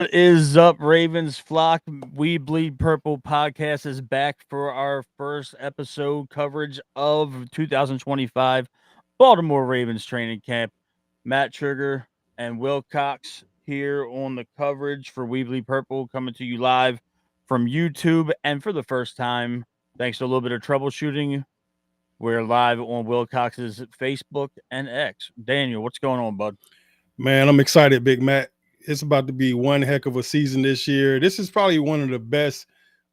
What is up, Ravens flock? We Bleed Purple podcast is back for our first episode coverage of 2025 Baltimore Ravens training camp. Matt Trigger and Will Cox here on the coverage for We Bleed Purple, coming to you live from YouTube. And for the first time, thanks to a little bit of troubleshooting, we're live on Will Cox's Facebook and X. Daniel, what's going on, bud? Man, I'm excited, Big Matt. It's about to be one heck of a season this year. This is probably one of the best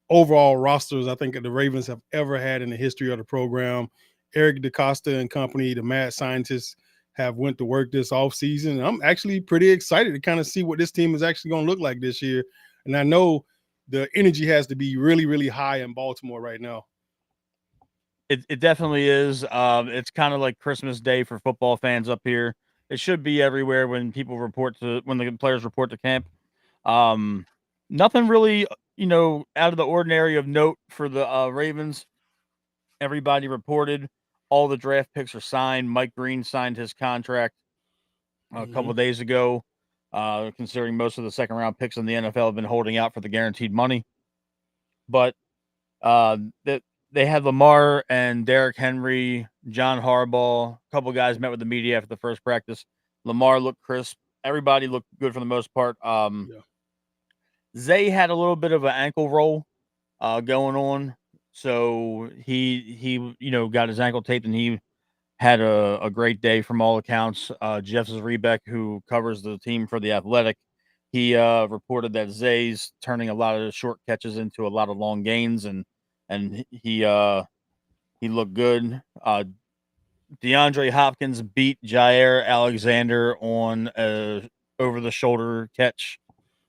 overall rosters I think that the Ravens have ever had in the history of the program. Eric DeCosta and company, the mad scientists, have went to work this offseason. I'm actually pretty excited to kind of see what this team is actually going to look like this year. And I know the energy has to be really, really high in Baltimore right now. It definitely is. It's kind of like Christmas Day for football fans up here. It should be everywhere when the players report to camp. Um, Nothing really, out of the ordinary of note for the Ravens. Everybody reported. All the draft picks are signed. Mike Green signed his contract a couple Mm-hmm. of days ago. Considering most of the second round picks in the NFL have been holding out for the guaranteed money, but uh, that they had Lamar and Derrick Henry, John Harbaugh. A couple guys met with the media after the first practice. Lamar looked crisp. Everybody looked good for the most part. Yeah. Zay had a little bit of an ankle roll going on, so he got his ankle taped and he had a great day from all accounts. Jeff Zrebeck, who covers the team for the Athletic, he reported that Zay's turning a lot of short catches into a lot of long gains, and he looked good. DeAndre Hopkins beat Jair Alexander on a over the shoulder catch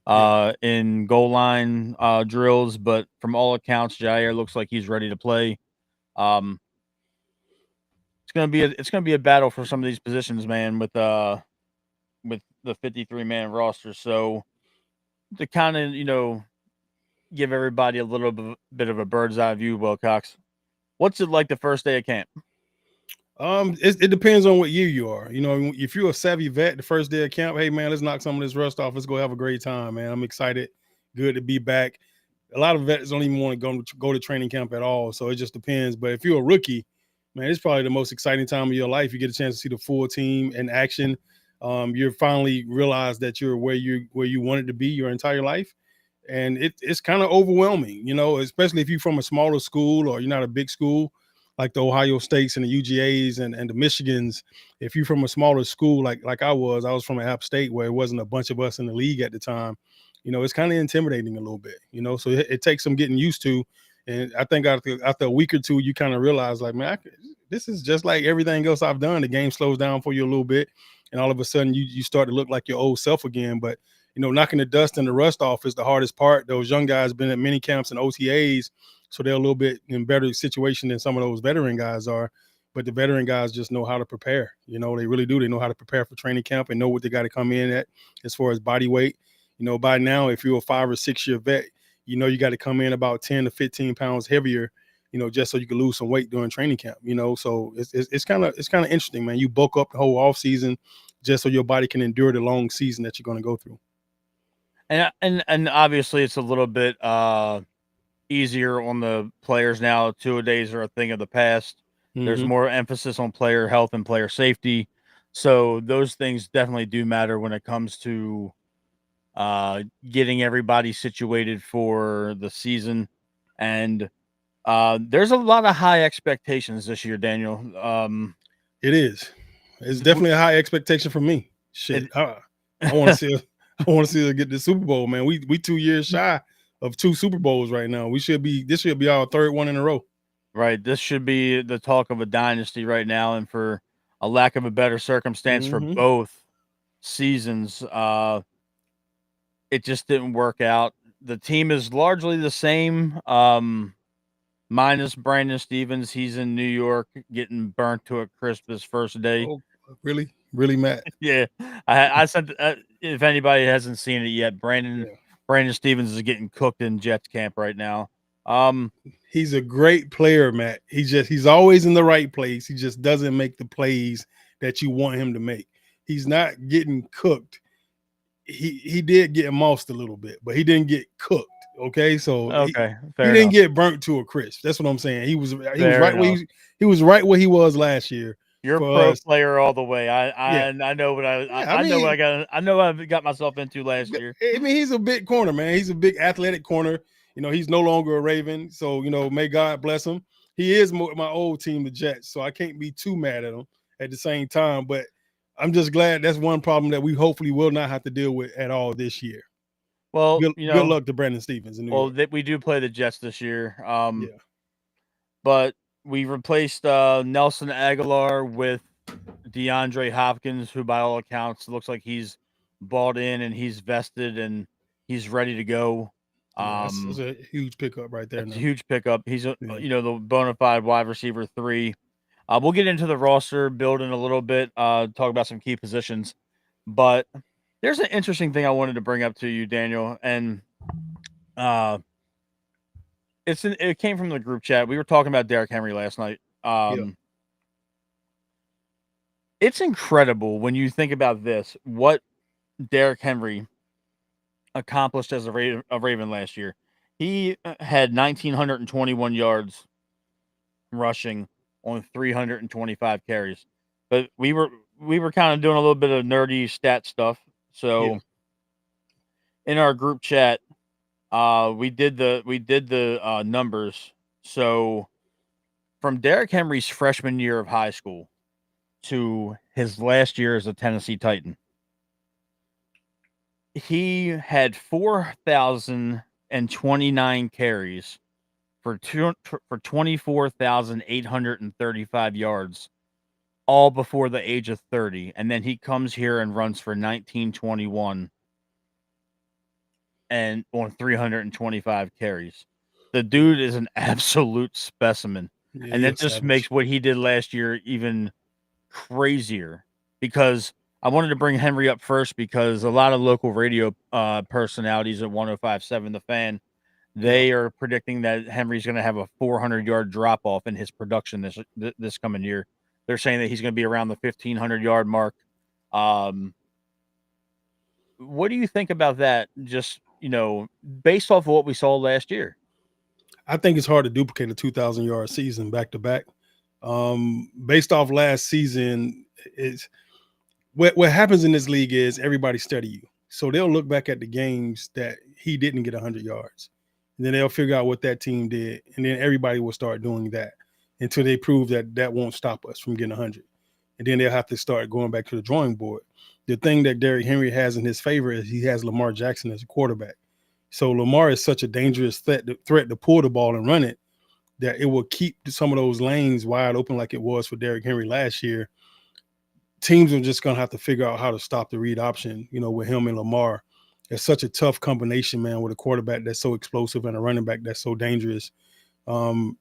Yeah. in goal line drills, but from all accounts, Jair looks like he's ready to play. Um, it's gonna be a battle for some of these positions, man, with the 53 man roster. So to kind of give everybody a bit of a bird's eye view, Wilcox. What's it like the first day of camp? It depends on what year you are. You know, if you're a savvy vet, the first day of camp, hey man, let's knock some of this rust off. Let's go have a great time, man. I'm excited. Good to be back. A lot of vets don't even want to go to training camp at all, so it just depends. But if you're a rookie, man, it's probably the most exciting time of your life. You get a chance to see the full team in action. You're finally realize that you're where you wanted to be your entire life, and it's kind of overwhelming, you know, especially if you're from a smaller school or you're not a big school like the Ohio States and the UGAs and the Michigans. If you're from a smaller school like I was from App State where it wasn't a bunch of us in the league at the time. You know, it's kind of intimidating a little bit. You know, so it takes some getting used to. And I think after a week or two, you kind of realize like, man, this is just like everything else I've done. The game slows down for you a little bit, and all of a sudden you start to look like your old self again. But you know, knocking the dust and the rust off is the hardest part. Those young guys been at mini camps and OTAs, so they're a little bit in better situation than some of those veteran guys are. But the veteran guys just know how to prepare. You know, they really do. They know how to prepare for training camp and know what they got to come in at as far as body weight. You know, by now, if you're a 5 or 6 year vet, you know you got to come in about 10 to 15 pounds heavier. You know, just so you can lose some weight during training camp. You know, so it's kind of interesting, man. You bulk up the whole off season just so your body can endure the long season that you're going to go through. And obviously it's a little bit easier on the players now. Two a days are a thing of the past. There's Mm-hmm. more emphasis on player health and player safety. So those things definitely do matter when it comes to getting everybody situated for the season. And there's a lot of high expectations this year, Daniel. It is. It's W- definitely a high expectation for me. it, Shit, I want to see. I want to see us get the Super Bowl, man. We 2 years shy of two Super Bowls right now. We should be. This should be our third one in a row. right. This should be the talk of a dynasty right now. And for a lack of a better circumstance for Mm-hmm. both seasons, it just didn't work out. The team is largely the same, minus Brandon Stevens. He's in New York getting burnt to a crisp his first day. Oh, really, really, Matt? Yeah, I sent. If anybody hasn't seen it yet, Yeah. Brandon Stevens is getting cooked in Jets camp right now. Um, He's a great player, Matt. He's always in the right place. He just doesn't make the plays that you want him to make. He's not getting cooked. he did get mossed a little bit, but he didn't get cooked. Okay, so Okay, he fair didn't enough. get burnt to a crisp. That's what I'm saying. He was Fair right where enough. he was right where he was last year You're a for pro us. player all the way. Yeah, I know what yeah. I I know what mean, I know what I got myself into last year. I mean, he's a big corner, man. He's a big athletic corner. You know, he's no longer a Raven, so you know, may God bless him. He is my old team, the Jets, so I can't be too mad at him at the same time. But I'm just glad that's one problem that we hopefully will not have to deal with at all this year. Well, Good luck to Brandon Stephens in New York. we do play the Jets this year. Yeah, But we replaced Nelson Aguilar with DeAndre Hopkins, who by all accounts looks like he's bought in and he's vested and he's ready to go. yeah, that's a huge pickup right there. It's a Now, huge pickup. He's a yeah. the bona fide wide receiver 3. We'll get into the roster building a little bit, talk about some key positions. But there's an interesting thing I wanted to bring up to you, Daniel, and it came from the group chat. We were talking about Derrick Henry last night. Yeah. It's incredible when you think about this, what Derrick Henry accomplished as a Raven last year. He had 1,921 yards rushing on 325 carries. But we were kind of doing a little bit of nerdy stat stuff. So in our group chat, we did the numbers. So from Derrick Henry's freshman year of high school to his last year as a Tennessee Titan, he had 4,029 carries for 24,835 yards, all before the age of 30. And then he comes here and runs for 1921 and on 325 carries. The dude is an absolute specimen. Yeah, And that just makes what he did last year even crazier, because I wanted to bring Henry up first because a lot of local radio personalities at 105.7 The Fan, they are predicting that Henry's going to have a 400-yard drop off in his production this coming year. They're saying that he's going to be around the 1,500-yard mark. What do you think about that? Just, based off of what we saw last year. I think it's hard to duplicate a 2,000-yard season back to back. Based off last season, it's what happens in this league is everybody study you. So they'll look back at the games that he didn't get 100 yards. And then they'll figure out what that team did. And then everybody will start doing that until they prove that that won't stop us from getting 100. And then they'll have to start going back to the drawing board. The thing that Derrick Henry has in his favor is he has Lamar Jackson as a quarterback. So Lamar is such a dangerous threat to pull the ball and run it that it will keep some of those lanes wide open like it was for Derrick Henry last year. Teams are just going to have to figure out how to stop the read option, with him and Lamar. It's such a tough combination, man, with a quarterback that's so explosive and a running back that's so dangerous. I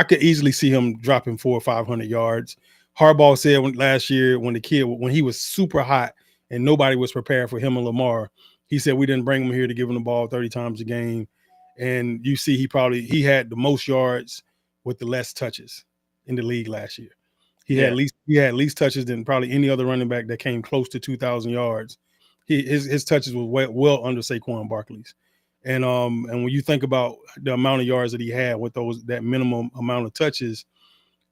could easily see him dropping 400 or 500 yards. Harbaugh said last year when he was super hot and nobody was prepared for him and Lamar, he said we didn't bring him here to give him the ball 30 times a game. And you see he had the most yards with the less touches in the league last year. He had at least touches than probably any other running back that came close to 2,000 yards. His touches was well under Saquon Barkley's. And when you think about the amount of yards that he had with that minimum amount of touches,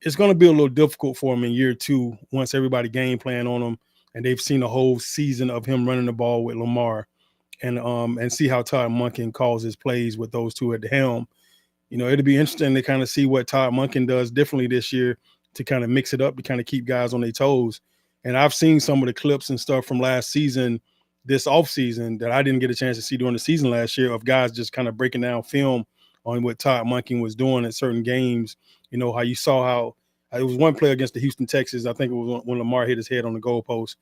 it's going to be a little difficult for him in year 2 once everybody game plan on him and they've seen a whole season of him running the ball with Lamar and see how Todd Monken calls his plays with those two at the helm. It'll be interesting to kind of see what Todd Monken does differently this year to kind of mix it up, to kind of keep guys on their toes. And I've seen some of the clips and stuff from last season, this offseason, that I didn't get a chance to see during the season last year, of guys just kind of breaking down film on what Todd Monken was doing at certain games. How you saw how it was one play against the Houston Texans. I think it was when Lamar hit his head on the goalpost.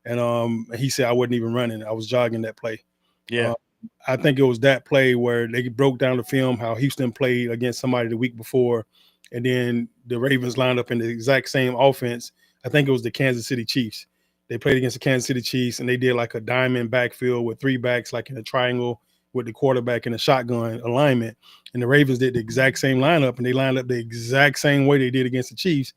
And he said, I wasn't even running. I was jogging that play. Yeah. I think it was that play where they broke down the film, how Houston played against somebody the week before. And then the Ravens lined up in the exact same offense. I think it was the Kansas City Chiefs. They played against the Kansas City Chiefs, and they did like a diamond backfield with 3 backs, like in a triangle with the quarterback in a shotgun alignment. And the Ravens did the exact same lineup, and they lined up the exact same way they did against the Chiefs.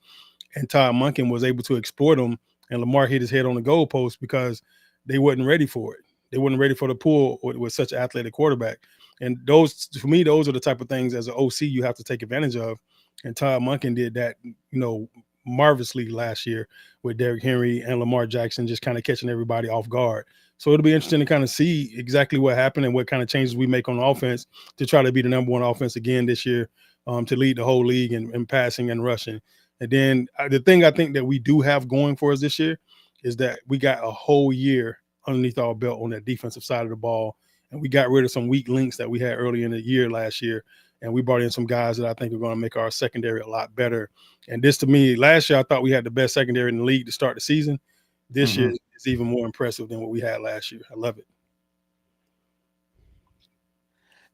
And Todd Monken was able to exploit them, and Lamar hit his head on the goalpost because they wasn't ready for it. they weren't ready for the pool with such an athletic quarterback. And those, for me, those are the type of things as an OC you have to take advantage of. And Todd Monken did that, marvelously last year with Derrick Henry and Lamar Jackson, just kind of catching everybody off guard. So it'll be interesting to kind of see exactly what happened and what kind of changes we make on offense to try to be the number one offense again this year, to lead the whole league in passing and rushing. And then the thing I think that we do have going for us this year is that we got a whole year underneath our belt on that defensive side of the ball. And we got rid of some weak links that we had early in the year last year. And we brought in some guys that I think are going to make our secondary a lot better. And this, to me, last year I thought we had the best secondary in the league to start the season. This year is even more impressive than what we had last year. I love it.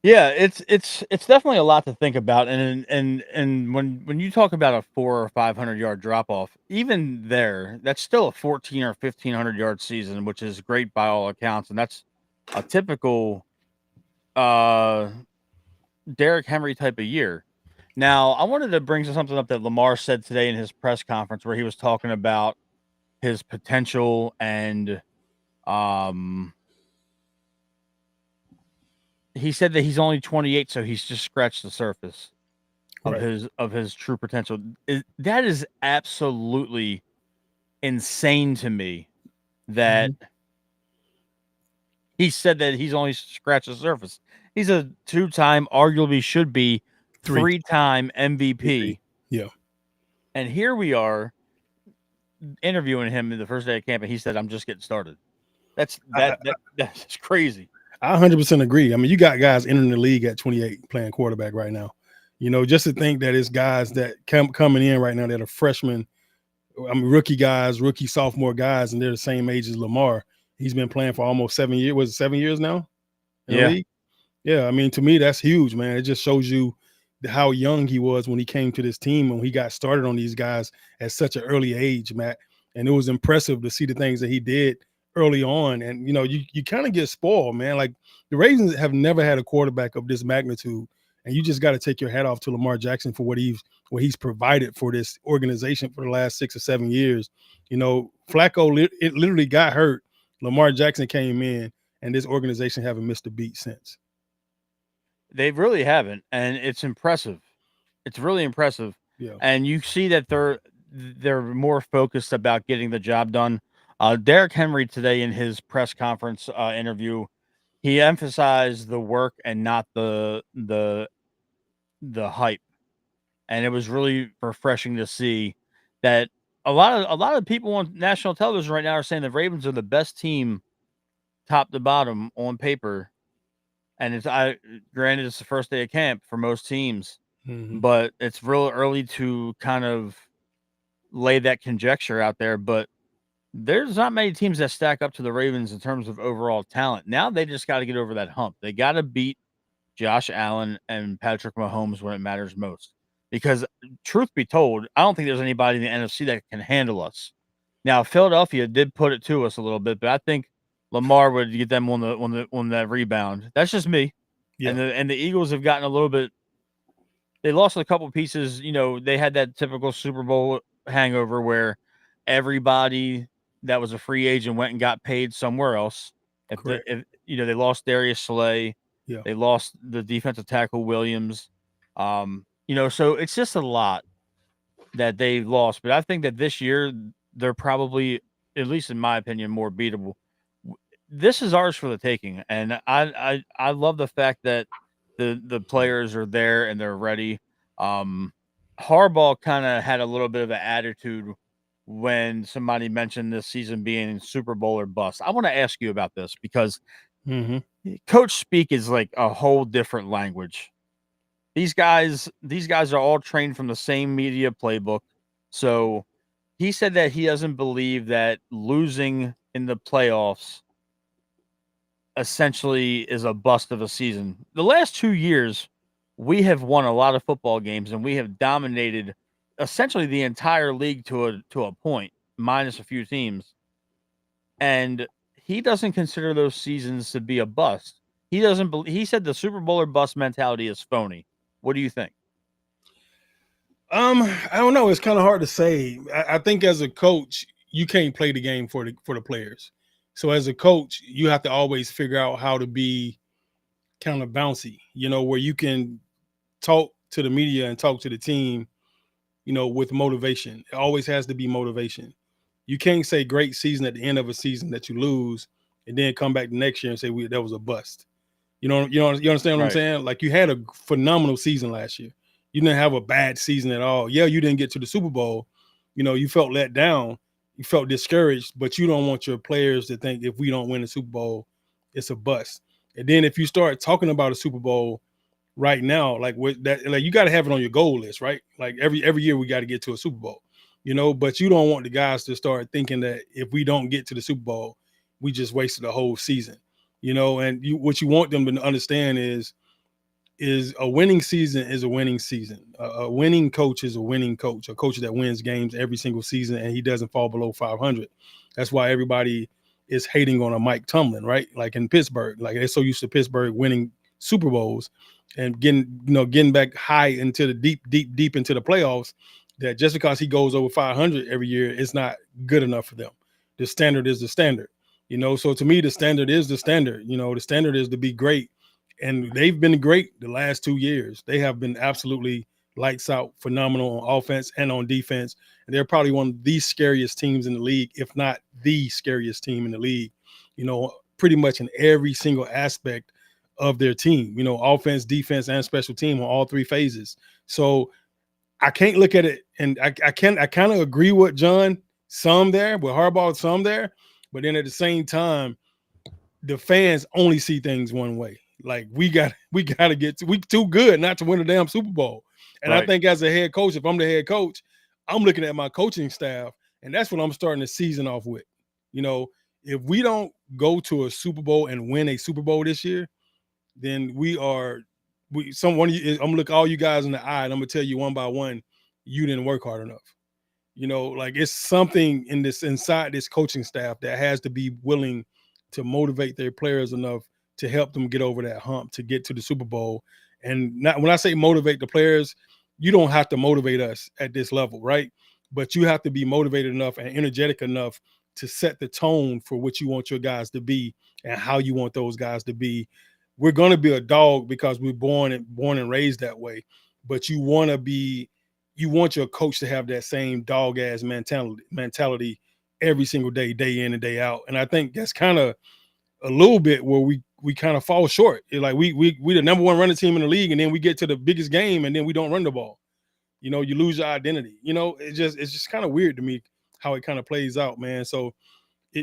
Yeah, it's definitely a lot to think about, and when you talk about a 400 or 500 yard drop off, even there, that's still a 14 or 1500 yard season, which is great by all accounts, and that's a typical Derrick Henry type of year. Now, I wanted to bring something up that Lamar said today in his press conference, where he was talking about his potential, and he said that he's only 28, so he's just scratched the surface of his true potential. That is absolutely insane to me that he said that he's only scratched the surface. He's a 2-time, arguably should be 3-time MVP. Yeah. And here we are interviewing him in the first day of camp, and he said, "I'm just getting started." That's crazy. I 100% agree. I mean, you got guys entering the league at 28 playing quarterback right now. Just to think that it's guys that coming in right now that are freshmen, rookie guys, rookie sophomore guys, and they're the same age as Lamar. He's been playing for almost 7 years. Was it 7 years now? In the league? Yeah. I mean, to me, that's huge, man. It just shows you how young he was when he came to this team, and he got started on these guys at such an early age, Matt. And it was impressive to see the things that he did early on. And, you kind of get spoiled, man. Like, the Ravens have never had a quarterback of this magnitude. And you just got to take your hat off to Lamar Jackson for what he's provided for this organization for the last 6 or 7 years. Flacco, it literally got hurt. Lamar Jackson came in, and this organization haven't missed a beat since. They really haven't, and it's impressive. It's really impressive. Yeah. And you see that they're more focused about getting the job done. Derrick Henry today in his press conference interview, he emphasized the work and not the hype. And it was really refreshing to see that a lot of people on national television right now are saying the Ravens are the best team top to bottom on paper. And granted, it's the first day of camp for most teams, but it's real early to kind of lay that conjecture out there. But there's not many teams that stack up to the Ravens in terms of overall talent. Now they just got to get over that hump. They got to beat Josh Allen and Patrick Mahomes when it matters most. Because truth be told, I don't think there's anybody in the NFC that can handle us. Now, Philadelphia did put it to us a little bit, but I think Lamar would get them on that rebound. That's just me. Yeah. And the Eagles have gotten a little bit. They lost a couple pieces. They had that typical Super Bowl hangover where everybody that was a free agent went and got paid somewhere else. If they lost Darius Slay. Yeah. They lost the defensive tackle Williams. So it's just a lot that they lost. But I think that this year they're probably, at least in my opinion, more beatable. This is ours for the taking, and I love the fact that the players are there and they're ready. Harbaugh kind of had a little bit of an attitude when somebody mentioned this season being Super Bowl or bust. I want to ask you about this because coach speak is like a whole different language. These guys are all trained from the same media playbook. So he said that he doesn't believe that losing in the playoffs essentially is a bust of a season. The last 2 years, we have won a lot of football games and we have dominated essentially the entire league to a point, minus a few teams. And he doesn't consider those seasons to be a bust. He said the Super Bowl or bust mentality is phony. What do you think? I don't know. It's kind of hard to say. I think as a coach, you can't play the game for the players. So as a coach, you have to always figure out how to be kind of bouncy, where you can talk to the media and talk to the team, with motivation. It always has to be motivation. You can't say great season at the end of a season that you lose and then come back the next year and say that was a bust. You understand what I'm Right. saying? Like, you had a phenomenal season last year. You didn't have a bad season at all. Yeah, you didn't get to the Super Bowl. You felt let down. You felt discouraged, but you don't want your players to think if we don't win the Super Bowl, it's a bust. And then if you start talking about a Super Bowl right now, like with that, like, you got to have it on your goal list, right? Like every year we got to get to a Super Bowl, but you don't want the guys to start thinking that if we don't get to the Super Bowl, we just wasted the whole season, and what you want them to understand is a winning season is a winning season. A winning coach is a winning coach, a coach that wins games every single season, and he doesn't fall below 500. That's why everybody is hating on a Mike Tomlin, right? Like in Pittsburgh, like they're so used to Pittsburgh winning Super Bowls and getting back high into the deep into the playoffs, that just because he goes over 500 every year, it's not good enough for them. The standard is the standard, So to me, the standard is the standard. The standard is to be great. And they've been great the last 2 years. They have been absolutely lights out, phenomenal on offense and on defense. And they're probably one of the scariest teams in the league, if not the scariest team in the league, pretty much in every single aspect of their team, offense, defense, and special team on all three phases. So I can't look at it, and I kind of agree with John some there, with Harbaugh some there, but then at the same time, the fans only see things one way. Like we got to we too good not to win a damn Super Bowl. And Right. I think as a head coach, if I'm the head coach, I'm looking at my coaching staff, and that's what I'm starting the season off with. If we don't go to a Super Bowl and win a Super Bowl this year, then I'm gonna look all you guys in the eye, and I'm gonna tell you one by one, you didn't work hard enough. Like it's something inside this coaching staff that has to be willing to motivate their players enough to help them get over that hump to get to the Super Bowl. And not, when I say motivate the players, you don't have to motivate us at this level, right? But you have to be motivated enough and energetic enough to set the tone for what you want your guys to be and how you want those guys to be. We're going to be a dog because we're born and raised that way, but you want your coach to have that same dog ass mentality every single day in and day out. And I think that's kind of a little bit where we kind of fall short. Like we the number one running team in the league, and then we get to the biggest game and then we don't run the ball. You lose your identity. It's just kind of weird to me how it kind of plays out, man. So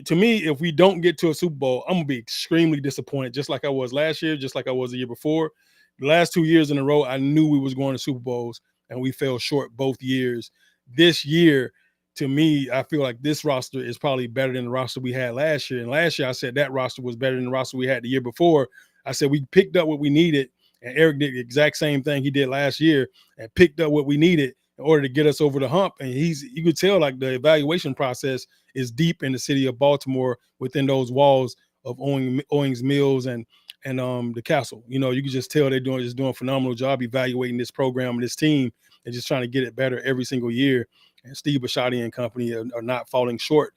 to me, if we don't get to a Super Bowl, I'm gonna be extremely disappointed, just like I was last year, just like I was the year before. The last 2 years in a row, I knew we was going to Super Bowls, and we fell short both years. This year, to me, I feel like this roster is probably better than the roster we had last year. And last year, I said that roster was better than the roster we had the year before. I said we picked up what we needed, and Eric did the exact same thing he did last year and picked up what we needed in order to get us over the hump. And you could tell like the evaluation process is deep in the city of Baltimore within those walls of Owings Mills and the Castle. You can just tell they're doing a phenomenal job evaluating this program and this team and just trying to get it better every single year. And Steve Bisciotti and company are not falling short.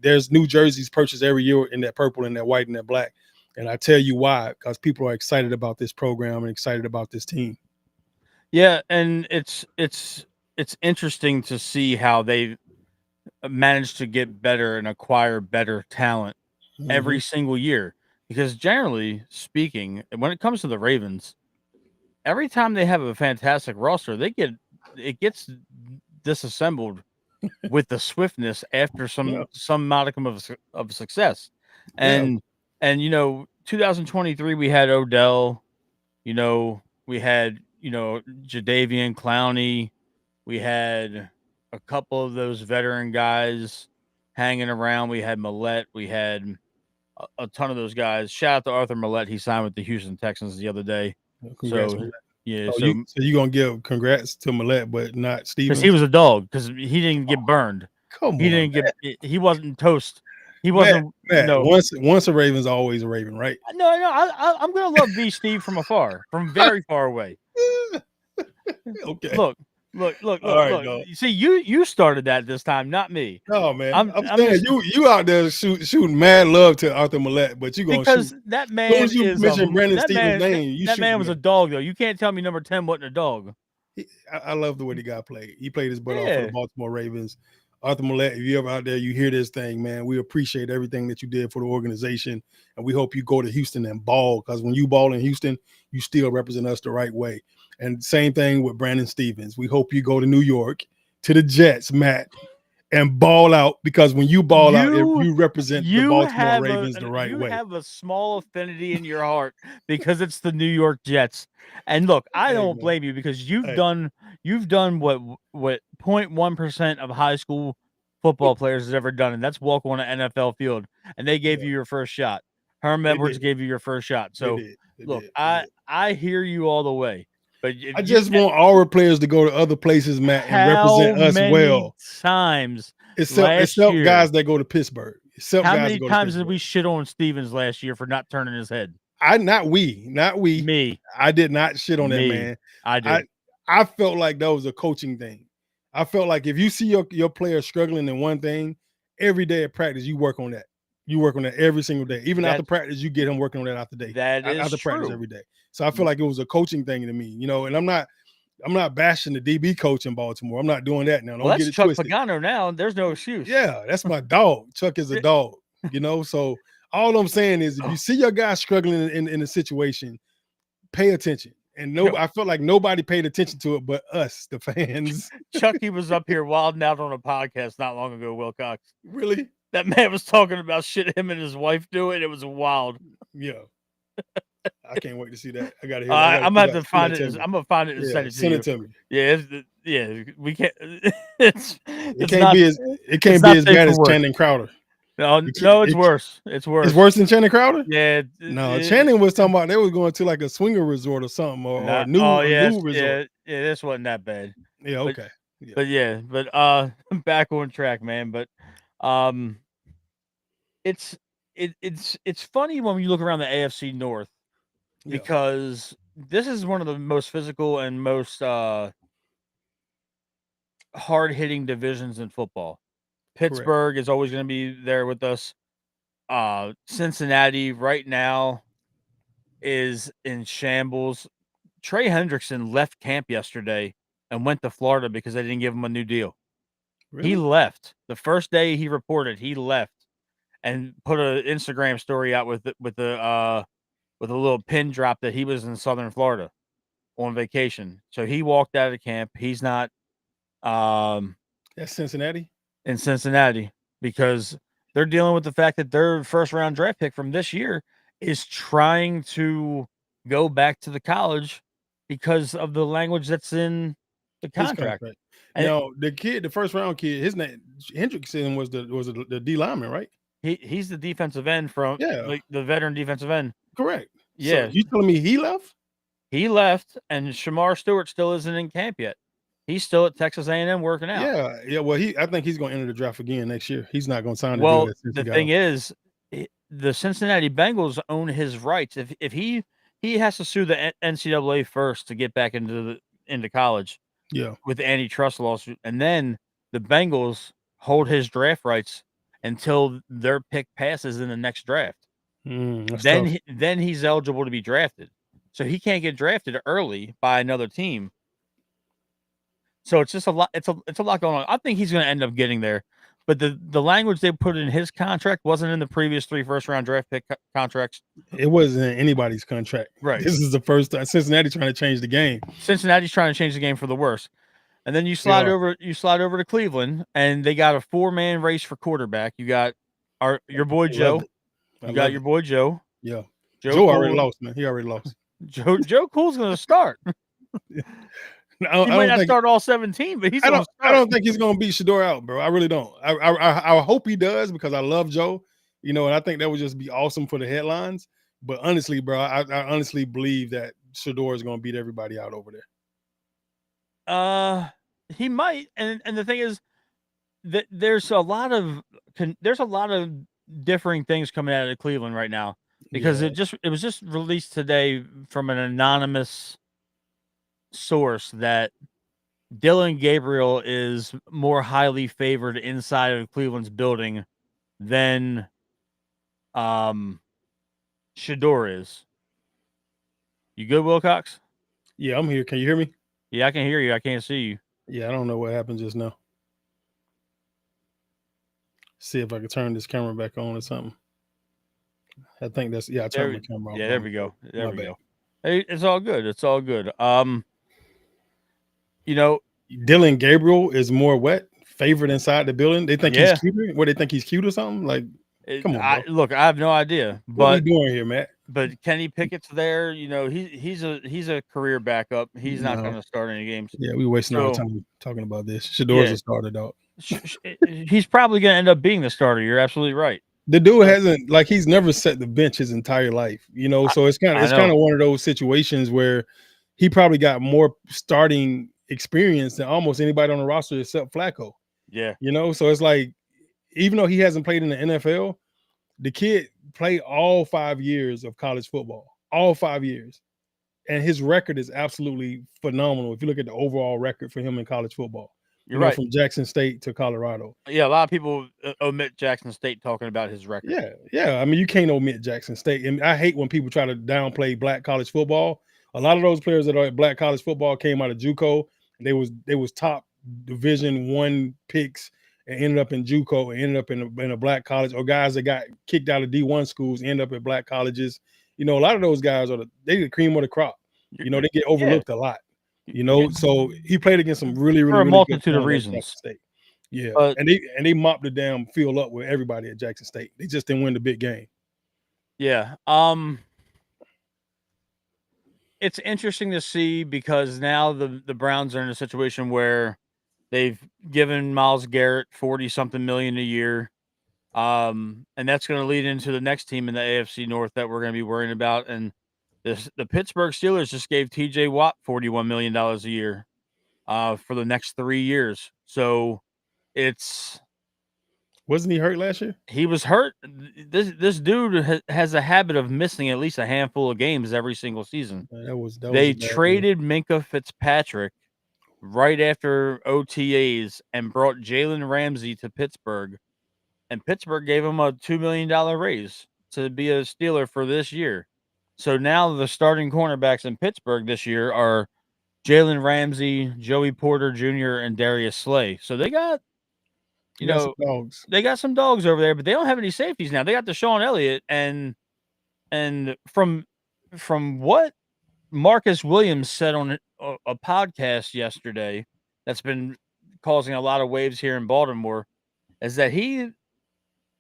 There's new jerseys purchased every year in that purple and that white and that black. And I tell you why, because people are excited about this program and excited about this team. Yeah, and it's interesting to see how they've managed to get better and acquire better talent every single year. Because generally speaking, when it comes to the Ravens, every time they have a fantastic roster, it gets disassembled with the swiftness after some modicum of success. And 2023 we had Odell, we had Jadeveon Clowney, we had a couple of those veteran guys hanging around. We had Millette, we had a ton of those guys. Shout out to Arthur Millette. He signed with the Houston Texans the other day. Congrats, so yeah, so you're gonna give congrats to Millette, but not Stevens? Because he was a dog. Because he didn't get burned. Come on, he wasn't toast. He Matt, wasn't. Matt, once a Raven's always a Raven, right? No. I'm gonna love B Steve from afar, from very far away. Okay. Look, Look, All right, look. dog. See, you started that this time, not me. No, man. I'm saying just you out there shooting mad love to Arthur Millette, but you gonna shoot. because that As soon man as you is mention Brandon that Stevens' man name, you that shooting man was a him. dog though. You can't tell me number 10 wasn't a dog. I love the way the guy played. He played his butt off for Yeah. the Baltimore Ravens. Arthur Millette, if you ever out there, you hear this thing, man. We appreciate everything that you did for the organization, and we hope you go to Houston and ball, because when you ball in Houston, you still represent us the right way. And same thing with Brandon Stevens. We hope you go to New York, to the Jets, Matt, and ball out, because when you ball out, you represent the Baltimore Ravens the right you way. have a small affinity in your heart because it's the New York Jets. And look, I Hey, don't man. blame you because you've Hey. done what 0.1% of high school football players has ever done, and that's walk on an NFL field. And they gave Yeah. you your first shot. Herm They Edwards did. gave you your first shot. They So did. They look, did. They did. I hear you all the way. But if I just want our players to go to other places, Matt, and represent us well. times Except last year, guys that go to Pittsburgh. Except how guys many that go to times did Pittsburgh. we shit on Stevens last year for not turning his head? Not we. Me. I did not shit on that Me. man. I did. I felt like that was a coaching thing. I felt like if you see your player struggling in one thing, every day at practice, you work on that. You work on that every single day. Even after practice, you get him working on that after practice every day. So I feel like it was a coaching thing to me, you know, and I'm not bashing the DB coach in Baltimore. I'm not doing that now. Don't get it Chuck twisted. Pagano now. There's no excuse. Yeah, that's my dog. Chuck is a dog, you know. So all I'm saying is if you see your guy struggling in a situation, pay attention. And I felt like nobody paid attention to it but us, the fans. Chucky was up here wilding out on a podcast not long ago, Wilcox. Really? That man was talking about shit him and his wife do it. It was wild. Yeah. I can't wait to see that. I gotta hear that. I'm gonna have to find it. I'm gonna find it and send it to send you. it to me. Yeah, we can't. It can't be as bad as Channing Crowder. No, it's worse. It's worse. It's worse than Channing Crowder? Yeah. No, Channing was talking about they was going to like a swinger resort or something, or a new resort. Yeah, this wasn't that bad. Yeah, okay. But back on track, man. But it's funny when you look around the AFC North because this is one of the most physical and most hard-hitting divisions in football. Pittsburgh is always going to be there with us. Cincinnati right now is in shambles. Trey Hendrickson left camp yesterday and went to Florida because they didn't give him a new deal. Really? He left. The first day he reported, he left and put an Instagram story out with a little pin drop that he was in Southern Florida on vacation. So he walked out of camp. He's not that's Cincinnati? In Cincinnati, because they're dealing with the fact that their first round draft pick from this year is trying to go back to the college because of the language that's in the contract. And now the first round kid, his name Hendrickson was the D lineman, right? He's the defensive end from the veteran defensive end. Correct. Yeah. So you telling me he left? He left, and Shamar Stewart still isn't in camp yet. He's still at Texas A&M working out. Yeah. Well, I think he's going to enter the draft again next year. He's not going to sign. The thing is, the Cincinnati Bengals own his rights. If he has to sue the NCAA first to get back into college. Yeah. With antitrust lawsuit, and then the Bengals hold his draft rights until their pick passes in the next draft. Then he's eligible to be drafted. So he can't get drafted early by another team. So it's just a lot. It's a lot going on. I think he's going to end up getting there, but the language they put in his contract wasn't in the previous 3 first-round draft pick contracts. It wasn't in anybody's contract. Right. This is the first time Cincinnati trying to change the game. Cincinnati's trying to change the game for the worse. And then you slide over to Cleveland, and they got a 4-man race for quarterback. You got your boy Joe. You got your boy Joe. Yeah. Joe already lost, man. He already lost. Joe Cool's going to start. He might not start all 17, but he's going to start. I don't think he's going to beat Shedeur out, bro. I really don't. I hope he does because I love Joe, you know, and I think that would just be awesome for the headlines. But honestly, bro, I honestly believe that Shedeur is going to beat everybody out over there. He might, and the thing is that there's a lot of differing things coming out of Cleveland right now because it was just released today from an anonymous source that Dylan Gabriel is more highly favored inside of Cleveland's building than Shador is. You good, Wilcox? Yeah, I'm here. Can you hear me? Yeah, I can hear you. I can't see you. Yeah, I don't know what happened just now. See if I can turn this camera back on or something. I think that's I turned my camera off. Yeah, there we go. There My we bad. go. Hey, it's all good. It's all good. You know, Dylan Gabriel is more favored inside the building. They think Yeah. he's cuter. What, they think he's cute or something? Like, come on, bro. Look, I have no idea, What we but doing here, Matt? Kenny Pickett's there. You know, he's a career backup. He's not No. going to start any games. Yeah, we wasting our So- time talking about this. Shador's a starter, dog. He's probably going to end up being the starter. You're absolutely right. The dude hasn't he's never set the bench his entire life, you know. So it's kind of one of those situations where he probably got more starting experience than almost anybody on the roster except Flacco. Yeah, you know. So it's like, even though he hasn't played in the NFL, the kid played all 5 years of college football, all 5 years, and his record is absolutely phenomenal. If you look at the overall record for him in college football, you're right. From Jackson State to Colorado. Yeah, a lot of people omit Jackson State talking about his record. Yeah. I mean, you can't omit Jackson State, and I hate when people try to downplay black college football. A lot of those players that are at black college football came out of JUCO. They was top Division I picks and ended up in JUCO and ended up in a black college, or guys that got kicked out of D1 schools end up at black colleges. You know, a lot of those guys are the cream of the crop. You know, they get overlooked a lot. You know, so he played against some really for a multitude of reasons. Yeah, and they mopped the damn field up with everybody at Jackson State. They just didn't win the big game. Yeah. It's interesting to see because now the Browns are in a situation where they've given Myles Garrett 40-something million a year. And that's going to lead into the next team in the AFC North that we're going to be worrying about. And the Pittsburgh Steelers just gave TJ Watt $41 million a year for the next 3 years. So wasn't he hurt last year? He was hurt. This dude has a habit of missing at least a handful of games every single season. They traded Minkah Fitzpatrick right after OTAs and brought Jalen Ramsey to Pittsburgh, and Pittsburgh gave him a $2 million raise to be a Steeler for this year. So now the starting cornerbacks in Pittsburgh this year are Jalen Ramsey, Joey Porter Jr., and Darius Slay. So they got, dogs. They got some dogs over there, but they don't have any safeties now. They got Deshaun Elliott, and from what Marcus Williams said on a podcast yesterday that's been causing a lot of waves here in Baltimore is that he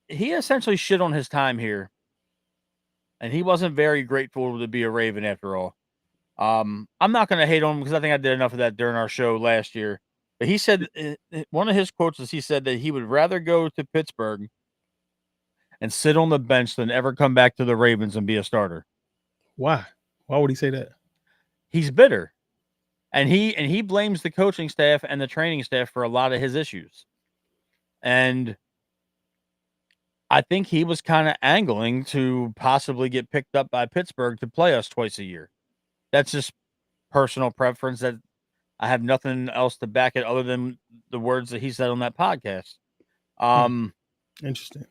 essentially shit on his time here, and he wasn't very grateful to be a Raven after all. I'm not going to hate on him because I think I did enough of that during our show last year. But he said, one of his quotes is he said that he would rather go to Pittsburgh and sit on the bench than ever come back to the Ravens and be a starter. Why? Why would he say that? He's bitter. And he blames the coaching staff and the training staff for a lot of his issues. And I think he was kind of angling to possibly get picked up by Pittsburgh to play us twice a year. That's just personal preference. That I have nothing else to back it other than the words that he said on that podcast. Interesting.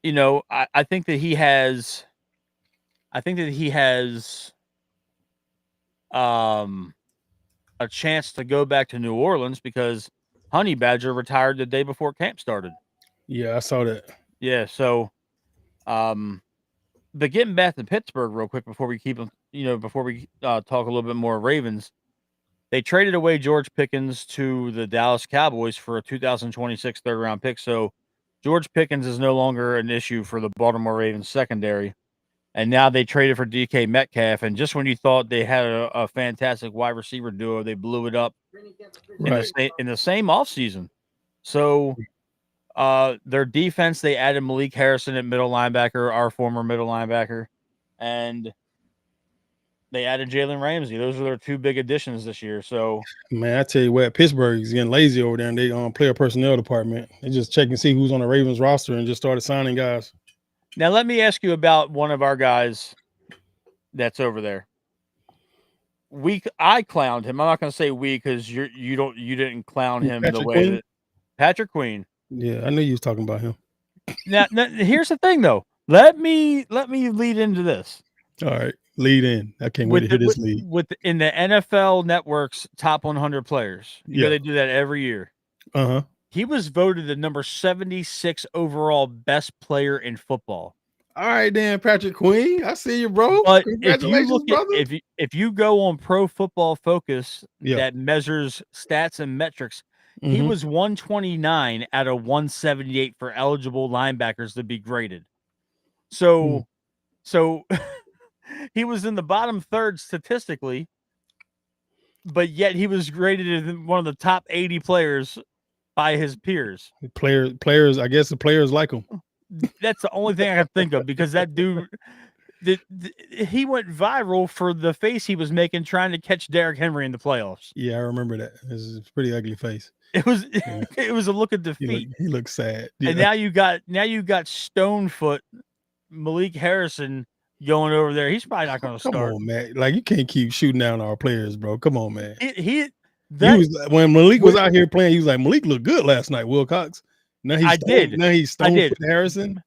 You know, I think that he has a chance to go back to New Orleans because Honey Badger retired the day before camp started. Yeah, I saw that. Yeah, so but getting back to Pittsburgh real quick before we talk a little bit more Ravens. They traded away George Pickens to the Dallas Cowboys for a 2026 third-round pick. So George Pickens is no longer an issue for the Baltimore Ravens secondary. And now they traded for DK Metcalf. And just when you thought they had a fantastic wide receiver duo, they blew it up in the same offseason. So their defense, they added Malik Harrison at middle linebacker, our former middle linebacker. And they added Jalen Ramsey. Those are their two big additions this year. So, man, I tell you what, Pittsburgh is getting lazy over there, and they player personnel department. They just check and see who's on the Ravens roster and just started signing guys. Now, let me ask you about one of our guys that's over there. I clowned him. I'm not going to say we because you didn't clown him the Patrick way Queen? that Patrick Queen. Yeah, I knew you was talking about him. Now, here's the thing, though. Let me lead into this. All right, lead in. I can't wait to hear this lead. In the NFL Network's top 100 players. Yeah. They do that every year. Uh-huh. He was voted the number 76 overall best player in football. All right, then, Patrick Queen. I see you, bro. But Congratulations, brother. if you go on Pro Football Focus Yeah. that measures stats and metrics, he was 129 out of 178 for eligible linebackers to be graded. So he was in the bottom third statistically, but yet he was graded as one of the top 80 players by his peers. Players, I guess the players like him. That's the only thing I can think of, because that dude, he went viral for the face he was making trying to catch Derrick Henry in the playoffs. Yeah, I remember that. This is a pretty ugly face. It was a look of defeat. He looked sad. Yeah. And now you got Stonefoot, Malik Harrison going over there. He's probably not going to start. Come on, man. Like, you can't keep shooting down our players, bro. Come on, man. When Malik was out here playing, he was like, Malik looked good last night, Wilcox. Now he's Stonefoot Harrison.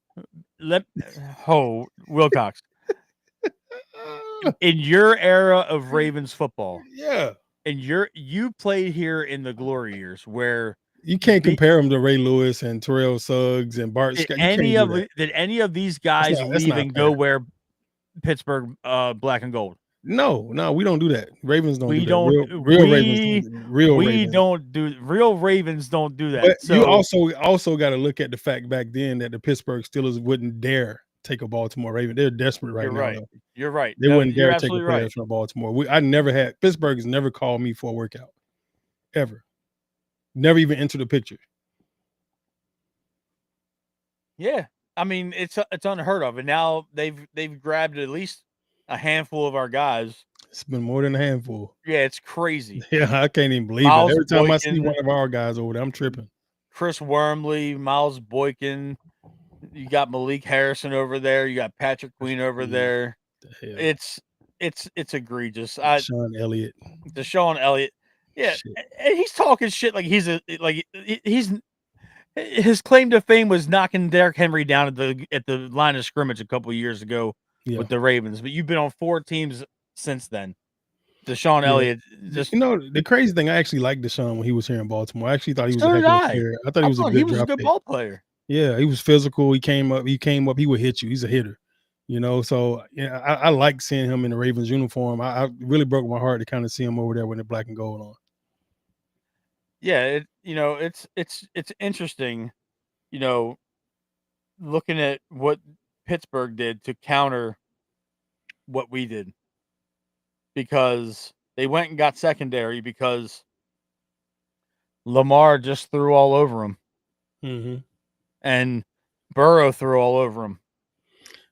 Wilcox. In your era of Ravens football. Yeah. And you played here in the glory years where you can't compare him to Ray Lewis and Terrell Suggs and Bart Scott. Did any of these guys leave and go wear Pittsburgh black and gold? No, we don't do that. Ravens don't do that. Real Ravens don't do that. But you also got to look at the fact back then that the Pittsburgh Steelers wouldn't dare take a Baltimore Raven. They're desperate right now. You're right. They wouldn't dare take a player from Baltimore. Pittsburgh has never called me for a workout. Ever. Never even entered the picture. Yeah. I mean, it's unheard of. And now they've grabbed at least a handful of our guys. It's been more than a handful. Yeah, it's crazy. Yeah, I can't even believe it. Every time I see one of our guys over there, I'm tripping. Chris Wormley, Miles Boykin. You got Malik Harrison over there. You got Patrick Queen over there. It's egregious. DeShaun Elliott. Yeah, and he's talking shit like he's his claim to fame was knocking Derrick Henry down at the line of scrimmage a couple of years ago with the Ravens. But you've been on 4 teams since then. DeShaun Elliott. The crazy thing, I actually liked DeShaun when he was here in Baltimore. I actually thought he was a heck of a player. I thought he was a good ball player. Yeah, he was physical. He came up. He would hit you. He's a hitter. So I like seeing him in the Ravens uniform. I really broke my heart to kind of see him over there with the black and gold on. Yeah, it's interesting, looking at what Pittsburgh did to counter what we did, because they went and got secondary because Lamar just threw all over him. Mm-hmm. And Burrow threw all over him.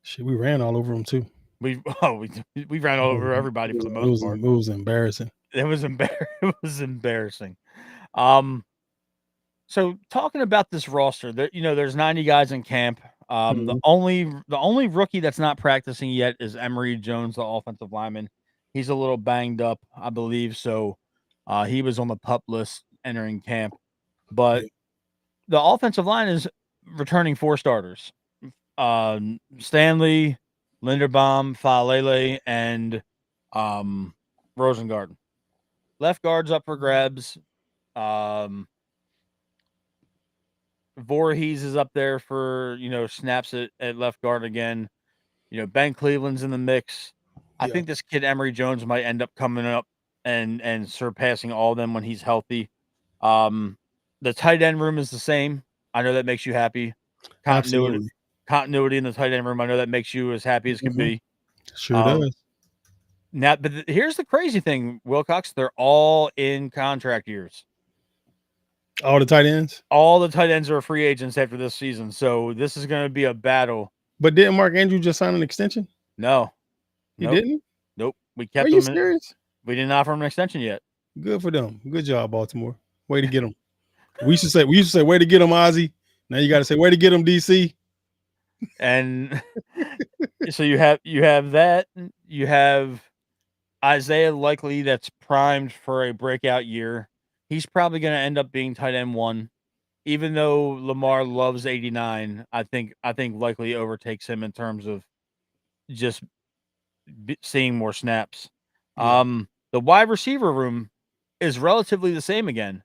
Shit, we ran all over him too. We ran all over everybody for the most part. It was embarrassing. It was embarrassing. So talking about this roster, there's 90 guys in camp. The only rookie that's not practicing yet is Emory Jones, the offensive lineman. He's a little banged up, I believe. So he was on the PUP list entering camp. But the offensive line is returning 4 starters. Stanley, Linderbaum, Falele, and Rosengarten. Left guard's up for grabs. Voorhees is up there for, snaps at left guard again. Ben Cleveland's in the mix. I think this kid Emory Jones might end up coming up and surpassing all of them when he's healthy. The tight end room is the same. I know that makes you happy. Continuity in the tight end room. I know that makes you as happy as can be. Sure does. Now, but here's the crazy thing, Wilcox. They're all in contract years. All the tight ends? All the tight ends are free agents after this season. So this is going to be a battle. But didn't Mark Andrews just sign an extension? No. He didn't? Nope. We kept him. Are you serious? We didn't offer him an extension yet. Good for them. Good job, Baltimore. Way to get him. We used to say, way to get him, Ozzy. Now you got to say, way to get him, DC. And so you have that. You have Isaiah Likely, that's primed for a breakout year. He's probably going to end up being tight end 1. Even though Lamar loves 89, I think Likely overtakes him in terms of just seeing more snaps. Yeah. The wide receiver room is relatively the same again.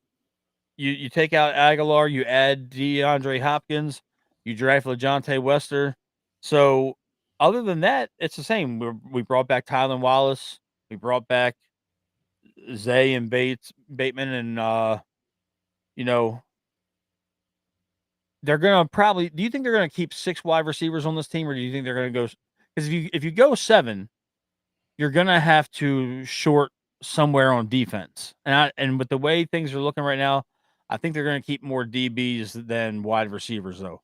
You take out Aguilar, you add DeAndre Hopkins, you draft LeJohntay Wester. So other than that, it's the same. We brought back Tylan Wallace, we brought back Zay and Bateman, and you know, they're gonna probably. Do you think they're gonna keep 6 wide receivers on this team, or do you think they're gonna go? Because if you go 7, you're gonna have to short somewhere on defense. And with the way things are looking right now, I think they're gonna keep more DBs than wide receivers, though.